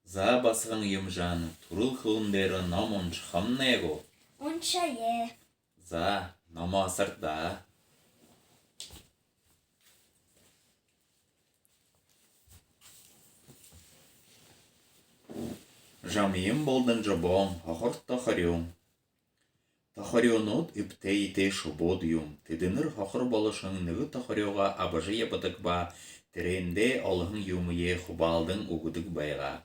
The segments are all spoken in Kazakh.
За басығын емжан, турыл қылындері намын шықамнайго. Онша е. За, нама асырда. Жамиым болдың жабон, хахыр тахарюм. Тахарюнут иптейте шубодюм. Тедінір хахыр болышың нүгі тахарюға абажы ебадық ба, теренде алығын юмые хубалдың угудық байға.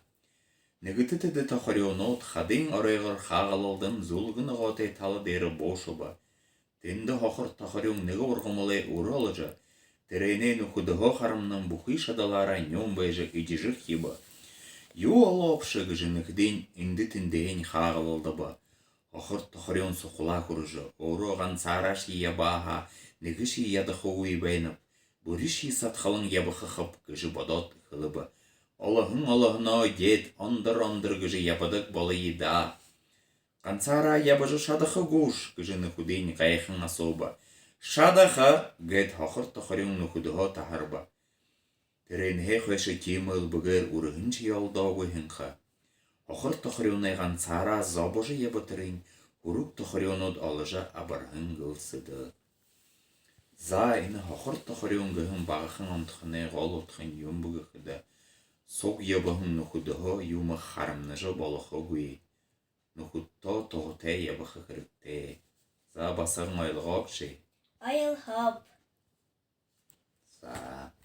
Нүгіті теді тахарюнут хадың арайғыр хағалылдың зулғын ғоте талы дері бошуба. Тенді хахыр тахарюң нүгі орғымылы ұры алыжы. Терене нүхудығы қарымның бұқи шадалара нем байжы идежі хиба. Ю алапшы гыжынықден инді тіндейін хағалылды ба. Хахыр тахарюн сұқыла күржі. Орыған сараш ебаға нүгіші ядықы уйбайнып. Бүріші сатқалың ебіқы қып гыжы бадат қылыбы. Allah'ına get andır gıcı yapadık balayı da. Kansara yapıcı şadığı guş gıcını hudeyni kayıqın asoba. Şadığı get haqır taxarın nukuduğa taharba. Terenhe xeşi kemil bıgır urğınç yaldağı hınqa. Haqır taxarın ayğan sara zabıcı yapıtırın huruk taxarınod alıcı abarhın gılsıdı. За ины хақыр таxarın gıhın bağıqın amtıqını ғal otqın yum bıgıqıdı. Сог ябахын нухудығы юмы харымныжы балықы гуи. Нухудта тоғыте ябықы кірікте. За басығын айлыға апши. Ayıl hop. За.